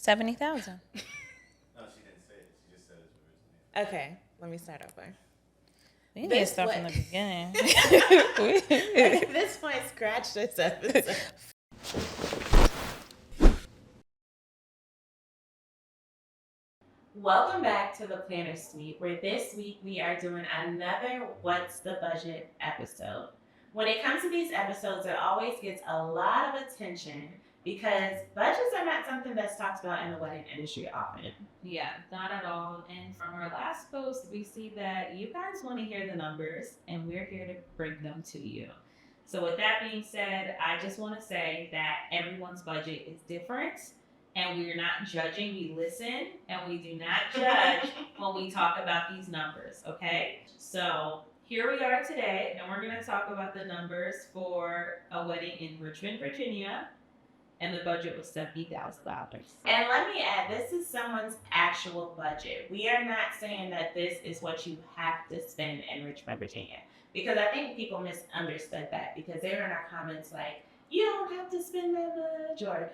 $70,000. No, she didn't say it. She just said it's originally. Okay, let me start over. We need to start from the beginning. At this point, scratch this episode. Welcome back to the Planner Suite, where this week we are doing another What's the Budget episode. When it comes to these episodes, it always gets a lot of attention because budgets are not something that's talked about in the wedding industry often. Yeah, not at all. And from our last post, we see that you guys want to hear the numbers, and we're here to bring them to you. So, with that being said, I just want to say that everyone's budget is different, and we're not judging. We listen, and we do not judge when we talk about these numbers, okay? So, here we are today, and we're going to talk about the numbers for a wedding in Richmond, Virginia. And the budget was $70,000. And let me add, this is someone's actual budget. We are not saying that this is what you have to spend in Richmond, Virginia. Because I think people misunderstood that because they were in our comments like, you don't have to spend that much, or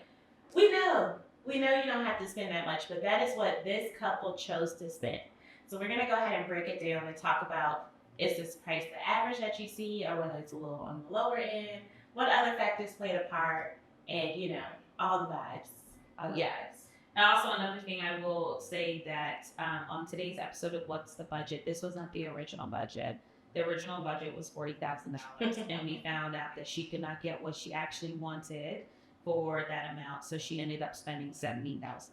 we know you don't have to spend that much, but that is what this couple chose to spend. So we're gonna go ahead and break it down and talk about, is this price the average that you see, or whether it's a little on the lower end, what other factors played a part, and all the vibes. Yes. And also another thing I will say that on today's episode of What's the Budget, this was not the original budget. The original budget was $40,000, and we found out that she could not get what she actually wanted for that amount, so she ended up spending $70,000.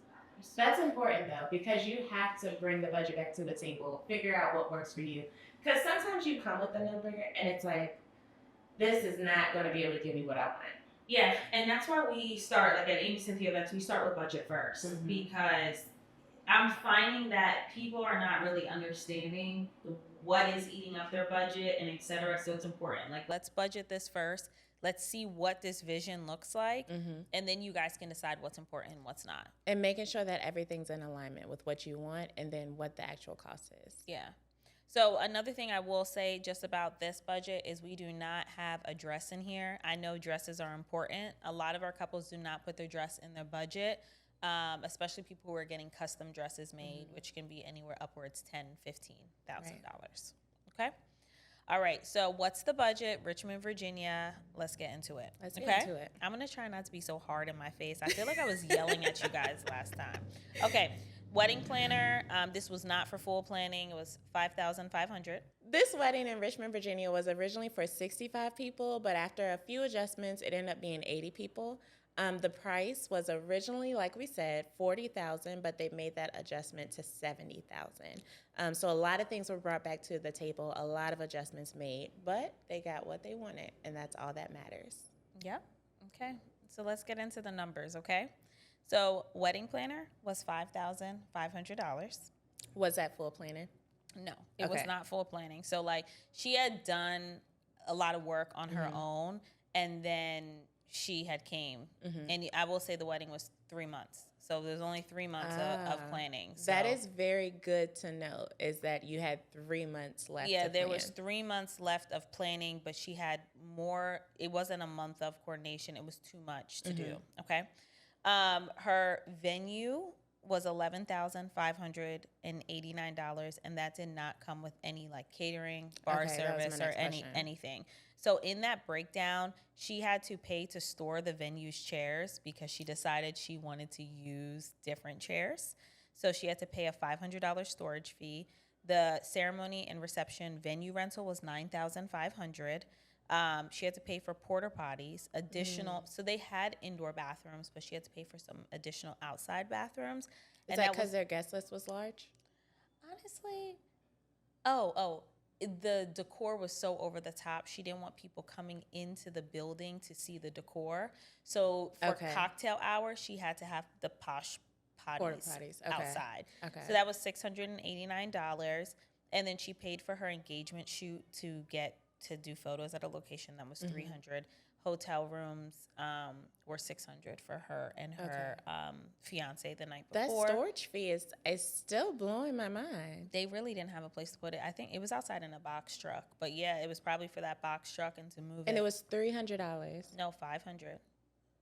That's important though, because you have to bring the budget back to the table, figure out what works for you. Because sometimes you come with a number and it's like, this is not going to be able to give me what I want. Yeah, and that's why we start, like at Amy Cynthia events, we start with budget 1st because I'm finding that people are not really understanding what is eating up their budget and et cetera. So it's important. Like, Let's budget this first. Let's see what this vision looks like. And then you guys can decide what's important and what's not. And making sure that everything's in alignment with what you want and then what the actual cost is. Yeah. So another thing I will say just about this budget is we do not have a dress in here. I know dresses are important. A lot of our couples do not put their dress in their budget, especially people who are getting custom dresses made, which can be anywhere upwards $10,000, $15,000. Okay? All right, so what's the budget? Richmond, Virginia. Let's get into it. Let's get into it. I'm going to try not to be so hard in my face. I feel like I was yelling at you guys last time. Okay. Wedding planner, this was not for full planning. It was $5,500. This wedding in Richmond, Virginia was originally for 65 people, but after a few adjustments, it ended up being 80 people. The price was originally, like we said, $40,000, but they made that adjustment to $70,000. So a lot of things were brought back to the table, a lot of adjustments made, but they got what they wanted, and that's all that matters. Yep. Okay. So let's get into the numbers, okay? So wedding planner was $5,500. Was that full planning? No, it was not full planning. So like she had done a lot of work on her own, and then she had came. And I will say the wedding was 3 months. So there's only 3 months of planning. So that is very good to know, is that you had 3 months left. Yeah, to there plan. was 3 months left of planning, but she had more. It wasn't a month of coordination. It was too much to do. Okay. Her venue was $11,589, and that did not come with any like catering, bar service, or anything. So in that breakdown, she had to pay to store the venue's chairs because she decided she wanted to use different chairs. So she had to pay a $500 storage fee. The ceremony and reception venue rental was $9,500. She had to pay for porta potties, additional. So they had indoor bathrooms, but she had to pay for some additional outside bathrooms. Is that because their guest list was large? Honestly, the decor was so over the top. She didn't want people coming into the building to see the decor. So for cocktail hour, she had to have the posh potties outside. Okay. So that was $689. And then she paid for her engagement shoot to do photos at a location that was $300. Hotel rooms were $600 for her and her fiance the night before. That storage fee is still blowing my mind. They really didn't have a place to put it. I think it was outside in a box truck, but yeah, it was probably for that box truck and to move it. And it was $300. No, $500.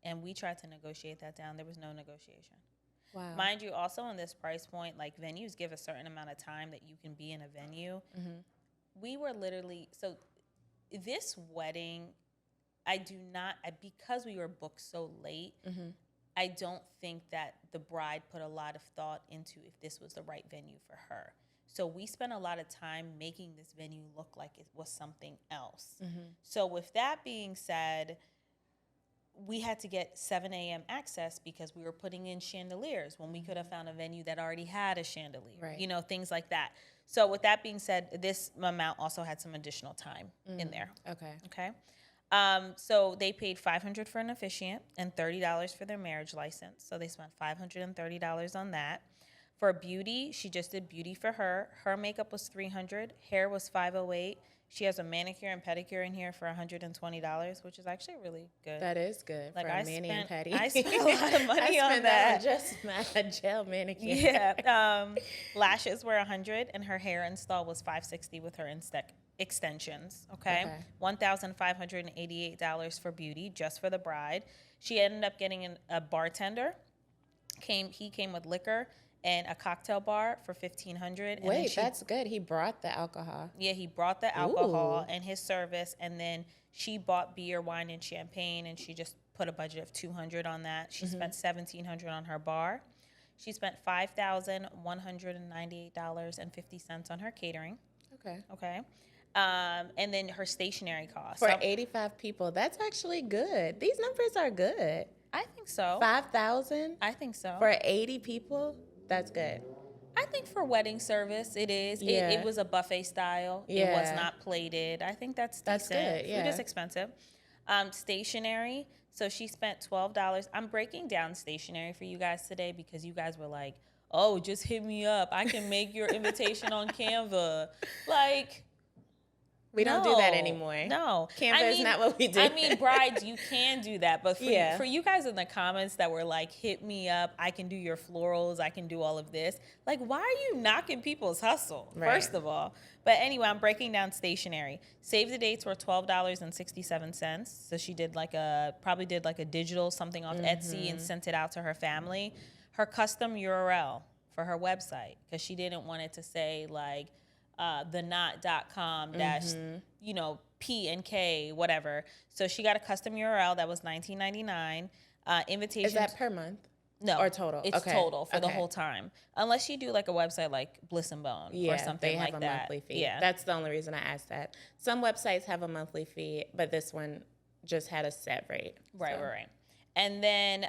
And we tried to negotiate that down. There was no negotiation. Wow. Mind you, also on this price point, like venues give a certain amount of time that you can be in a venue. We were literally, so this wedding, because we were booked so late, I don't think that the bride put a lot of thought into if this was the right venue for her. So we spent a lot of time making this venue look like it was something else. So with that being said, we had to get 7 a.m. access because we were putting in chandeliers when we could have found a venue that already had a chandelier, right. Things like that. So with that being said, this amount also had some additional time in there. Okay. So they paid $500 for an officiant and $30 for their marriage license. So they spent $530 on that. For beauty, she just did beauty for her. Her makeup was $300. Hair was $508. She has a manicure and pedicure in here for $120, which is actually really good. That is good for a mani and pedi. I spent a lot of money on that. Just a gel manicure. Yeah. Lashes were $100, and her hair install was $560 with her extensions. Okay. $1,588 for beauty, just for the bride. She ended up getting a bartender. He came with liquor and a cocktail bar for $1,500. Wait, that's good. He brought the alcohol. Yeah, he brought the alcohol and his service, and then she bought beer, wine, and champagne, and she just put a budget of $200 on that. She spent $1,700 on her bar. She spent $5,198.50 on her catering. Okay. And then her stationery costs. For 85 people, that's actually good. These numbers are good. I think so. 5,000? I think so. For 80 people? That's good. I think for wedding service, it is. Yeah. It was a buffet style. Yeah. It was not plated. I think that's decent. Good, yeah. Food is expensive. Stationery. So she spent $12. I'm breaking down stationery for you guys today because you guys were like, oh, just hit me up. I can make your invitation on Canva. Like... We don't do that anymore. No. Canva is not what we do. I mean, brides, you can do that. But for you guys in the comments that were like, hit me up, I can do your florals, I can do all of this. Like, why are you knocking people's hustle, first of all? But anyway, I'm breaking down stationery. Save the dates were $12.67. So she did probably did a digital something off Etsy and sent it out to her family. Her custom URL for her website, because she didn't want it to say like, thenot.com dash, P&K, whatever. So she got a custom URL that was $19.99. Invitations. Is that per month? No. Or total? It's total for the whole time. Unless you do like a website like Bliss and Bone or something like that. They have a monthly fee. Yeah. That's the only reason I asked that. Some websites have a monthly fee, but this one just had a set rate. Right. And then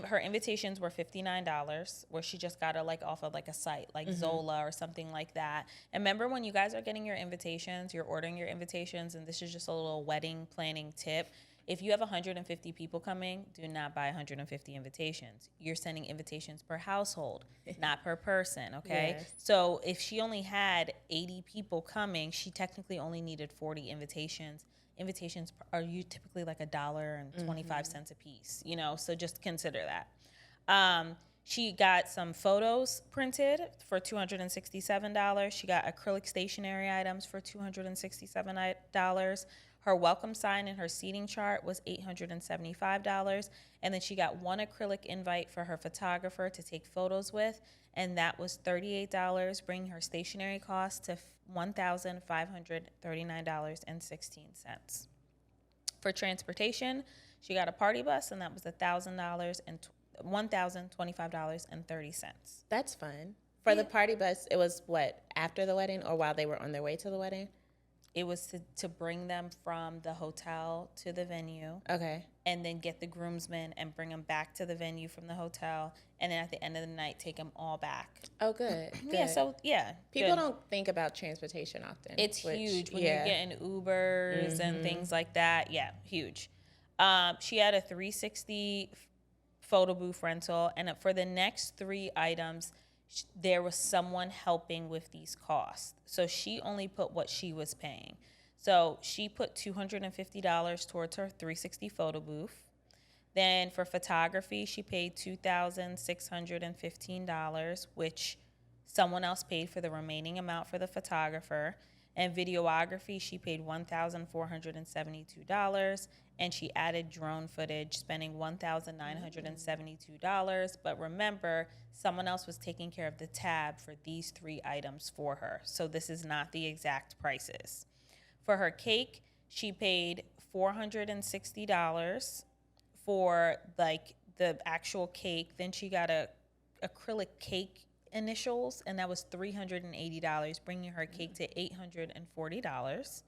her invitations were $59, where she just got it off of a site like Zola or something like that. And remember, when you guys are getting your invitations, you're ordering your invitations, and this is just a little wedding planning tip. If you have 150 people coming, do not buy 150 invitations. You're sending invitations per household, not per person, okay? Yes. So if she only had 80 people coming, she technically only needed 40 invitations. Invitations are typically like $1.25 a piece, so just consider that. She got some photos printed for $267. She got acrylic stationery items for $267. Her welcome sign and her seating chart was $875. And then she got one acrylic invite for her photographer to take photos with, and that was $38, bringing her stationery cost to $1,539.16. For transportation, she got a party bus, and that was $1,000 and $1,025.30. That's fun. For the party bus, it was what, after the wedding or while they were on their way to the wedding? It was to bring them from the hotel to the venue. Okay. And then get the groomsmen and bring them back to the venue from the hotel. And then at the end of the night, take them all back. Oh, good. Yeah, so, yeah. People don't think about transportation often. It's huge when you're getting Ubers and things like that. Yeah, huge. She had a 360 photo booth rental. And for the next 3 items, there was someone helping with these costs. So she only put what she was paying. So she put $250 towards her 360 photo booth. Then for photography, she paid $2,615, which someone else paid for the remaining amount for the photographer. And videography, she paid $1,472, and she added drone footage, spending $1,972. But remember, someone else was taking care of the tab for these 3 items for her. So this is not the exact prices. For her cake, she paid $460 for like the actual cake. Then she got a acrylic cake initials, and that was $380, bringing her cake to $840.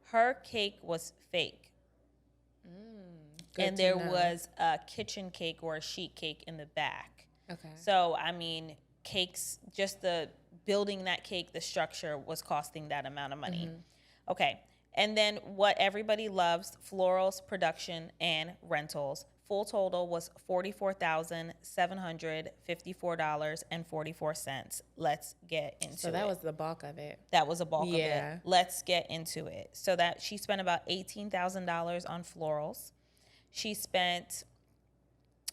Her cake was fake. And there was a kitchen cake or a sheet cake in the back. Okay. So, I mean, cakes, just the building that cake, the structure was costing that amount of money. Okay. And then what everybody loves, florals, production, and rentals. Full total was $44,754.44. Let's get into it. So that was the bulk of it. That was a bulk of it. Let's get into it. So that she spent about $18,000 on florals. She spent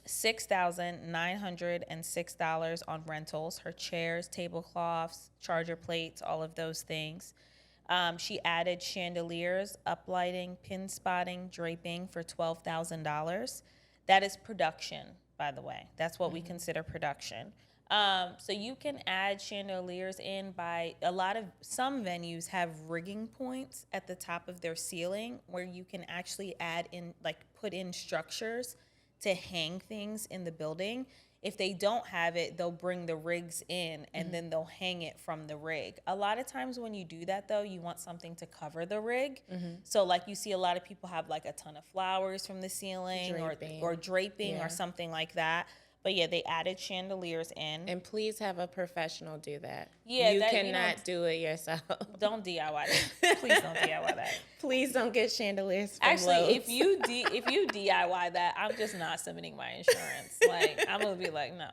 $6,906 on rentals, her chairs, tablecloths, charger plates, all of those things. She added chandeliers, uplighting, pin spotting, draping for $12,000. That is production, by the way. That's what we consider production. So you can add chandeliers in by some venues have rigging points at the top of their ceiling where you can actually add in, like put in structures to hang things in the building. If they don't have it, they'll bring the rigs in and then they'll hang it from the rig. A lot of times when you do that, though, you want something to cover the rig. So like you see a lot of people have like a ton of flowers from the ceiling or draping or something like that. But yeah, they added chandeliers in. And please have a professional do that. Yeah, you cannot do it yourself. Don't DIY that. Please don't DIY that. Please don't get chandeliers from Actually, Lowe's. if you DIY that, I'm just not submitting my insurance. Like I'm gonna be like, no.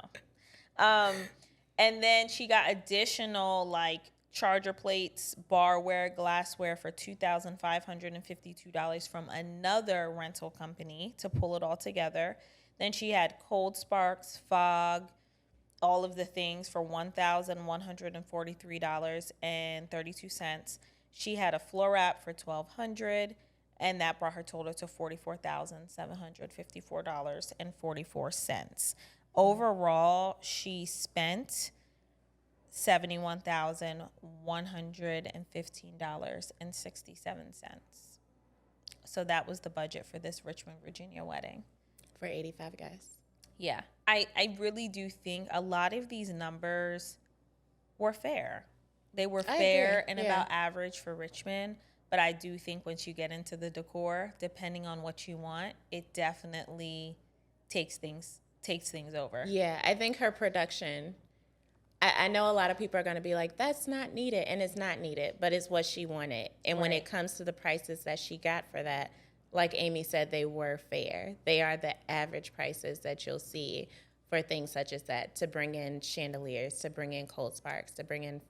And then she got additional like charger plates, barware, glassware for $2,552 from another rental company to pull it all together. Then she had cold sparks, fog, all of the things for $1,143.32. She had a floor wrap for $1,200, and that brought her total to $44,754.44. Overall, she spent $71,115.67. So that was the budget for this Richmond, Virginia wedding. For 85 guests. Yeah. I really do think a lot of these numbers were fair. They were fair and about average for Richmond. But I do think once you get into the decor, depending on what you want, it definitely takes things over. Yeah, I think her production, I know a lot of people are going to be like, that's not needed. And it's not needed, but it's what she wanted. And when it comes to the prices that she got for that, like Amy said, they were fair. They are the average prices that you'll see for things such as that, to bring in chandeliers, to bring in cold sparks, to bring in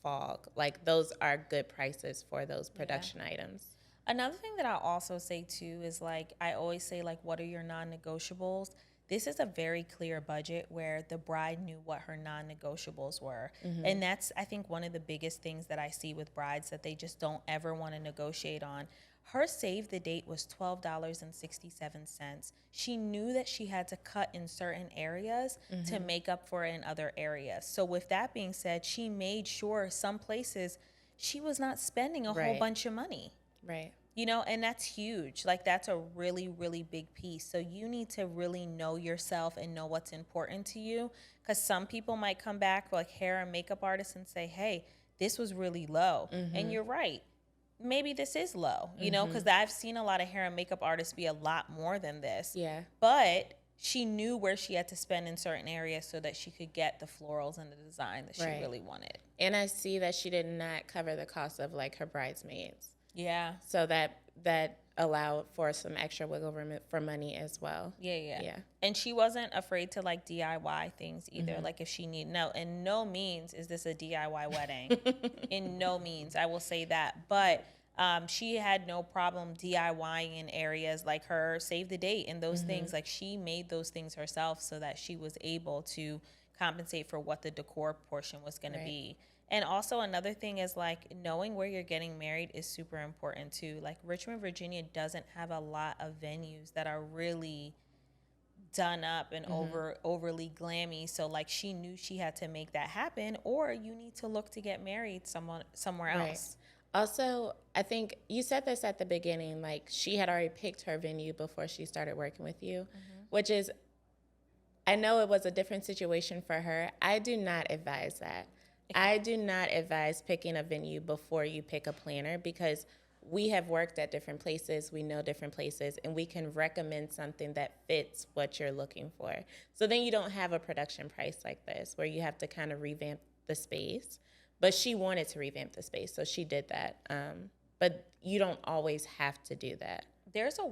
fog. Like, those are good prices for those production items. Another thing that I'll also say, too, is, like, I always say, like, what are your non-negotiables? This is a very clear budget where the bride knew what her non-negotiables were. And that's, I think, one of the biggest things that I see with brides that they just don't ever want to negotiate on. Her save the date was $12.67. She knew that she had to cut in certain areas to make up for it in other areas. So with that being said, she made sure some places she was not spending a whole bunch of money. Right. You know, and that's huge. Like, that's a really, really big piece. So you need to really know yourself and know what's important to you. Because some people might come back, like hair and makeup artists, and say, hey, this was really low. And you're right. Maybe this is low, you know, because I've seen a lot of hair and makeup artists be a lot more than this. Yeah. But she knew where she had to spend in certain areas so that she could get the florals and the design that she really wanted. And I see that she did not cover the cost of, like, her bridesmaids. Yeah. So that allowed for some extra wiggle room for money as well. Yeah. And she wasn't afraid to, like, DIY things either. Like, if she in no means is this a DIY wedding. In no means, I will say that. But she had no problem DIYing in areas like her save the date and those things. Like, she made those things herself so that she was able to compensate for what the decor portion was going to be. And also another thing is like knowing where you're getting married is super important too. Like Richmond, Virginia doesn't have a lot of venues that are really done up and overly glammy. So like she knew she had to make that happen, or you need to look to get married somewhere else. Also, I think you said this at the beginning, like she had already picked her venue before she started working with you, which is, I know it was a different situation for her. I do not advise that. I do not advise picking a venue before you pick a planner, because we have worked at different places, we know different places, and we can recommend something that fits what you're looking for. So then you don't have a production price like this where you have to kind of revamp the space. But she wanted to revamp the space, so she did that. But you don't always have to do that. There's a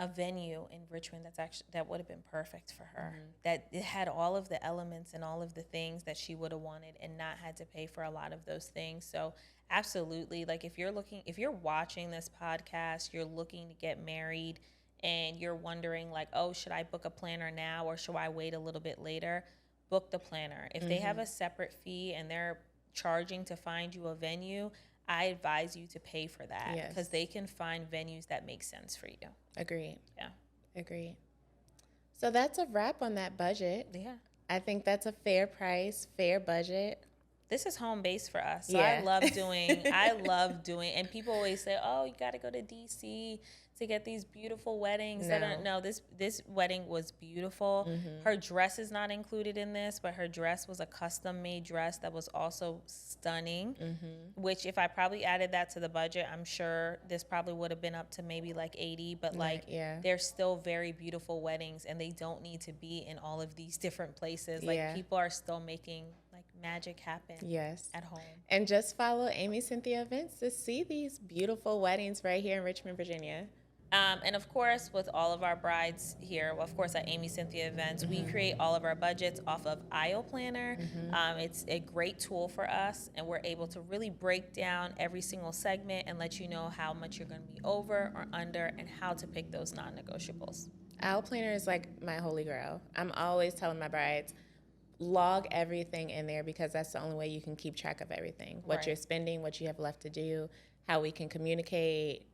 venue in Richmond that would have been perfect for her. That it had all of the elements and all of the things that she would have wanted and not had to pay for a lot of those things. So absolutely, like if you're watching this podcast, you're looking to get married and you're wondering like, oh, should I book a planner now or should I wait a little bit later? Book the planner. If they have a separate fee and they're charging to find you a venue, I advise you to pay for that because they can find venues that make sense for you. Agreed. Yeah. Agreed. So that's a wrap on that budget. Yeah. I think that's a fair price, fair budget. This is home base for us. So I love doing, and people always say, oh, you got to go to DC to get these beautiful weddings. No, this wedding was beautiful. Her dress is not included in this, but her dress was a custom made dress that was also stunning, which if I probably added that to the budget, I'm sure this probably would have been up to maybe like 80, but they're still very beautiful weddings and they don't need to be in all of these different places. Like people are still making like magic happen at home. And just follow Amy Cynthia Events to see these beautiful weddings right here in Richmond, Virginia. And of course, with all of our brides here, of course, at Amy Cynthia Events, we create all of our budgets off of Aisle Planner. It's a great tool for us, and we're able to really break down every single segment and let you know how much you're going to be over or under and how to pick those non-negotiables. Aisle Planner is like my holy grail. I'm always telling my brides, log everything in there because that's the only way you can keep track of everything. What you're spending, what you have left to do, how we can communicate,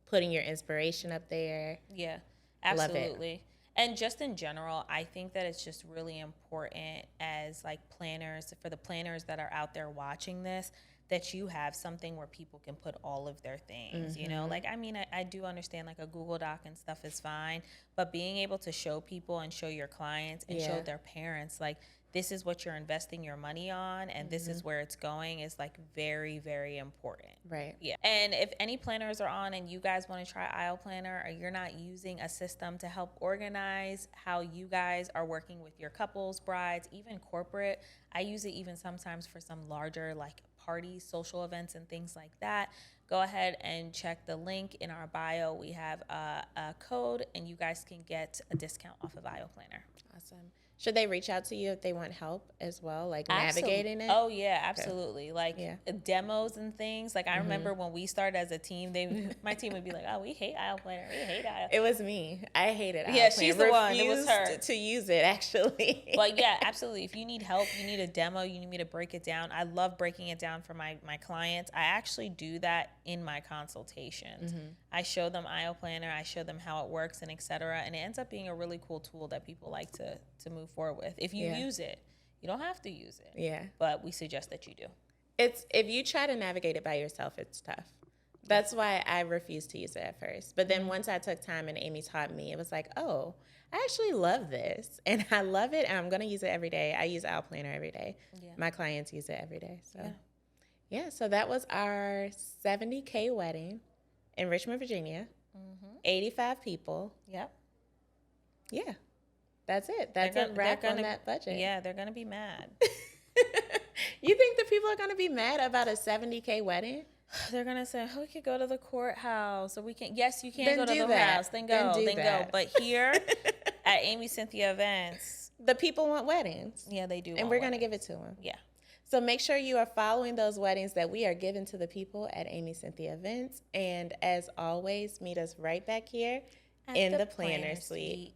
putting your inspiration up there. Yeah, absolutely. And just in general, I think that it's just really important as like planners, for the planners that are out there watching this, that you have something where people can put all of their things, you know? Like, I mean, I do understand like a Google Doc and stuff is fine, but being able to show people and show your clients and show their parents, like, this is what you're investing your money on and this is where it's going is like very, very important. Right. Yeah. And if any planners are on and you guys want to try Aisle Planner or you're not using a system to help organize how you guys are working with your couples, brides, even corporate, I use it even sometimes for some larger like parties, social events and things like that. Go ahead and check the link in our bio. We have a code and you guys can get a discount off of Aisle Planner. Awesome. Should they reach out to you if they want help as well, like navigating it? Oh, yeah, absolutely. Like demos and things. Like I remember when we started as a team, my team would be like, oh, we hate Aisle Planner. We hate Aisle. It was me. I hated Aisle Planner. Yeah, she's the one. It was her. To use it, actually. But yeah, absolutely. If you need help, you need a demo, you need me to break it down. I love breaking it down for my clients. I actually do that in my consultations. I show them Aisle Planner. I show them how it works and et cetera. And it ends up being a really cool tool that people like to move forward with. If you use it, you don't have to use it. Yeah. But we suggest that you do. If you try to navigate it by yourself, it's tough. That's why I refused to use it at first. But then once I took time and Amy taught me, it was like, oh, I actually love this. And I love it. And I'm going to use it every day. I use Aisle Planner every day. Yeah. My clients use it every day. So yeah, so that was our 70K wedding in Richmond, Virginia. 85 people. Yep. Yeah. That's it. That's a wrap on that budget. Yeah, they're going to be mad. You think the people are going to be mad about a 70K wedding? They're going to say, oh, we could go to the courthouse or we can. Yes, you can go to the courthouse. Then go. But here at Amy Cynthia Events, the people want weddings. Yeah, they do. And we're going to give it to them. Yeah. So make sure you are following those weddings that we are giving to the people at Amy Cynthia Events. And as always, meet us right back here in the Planner Suite.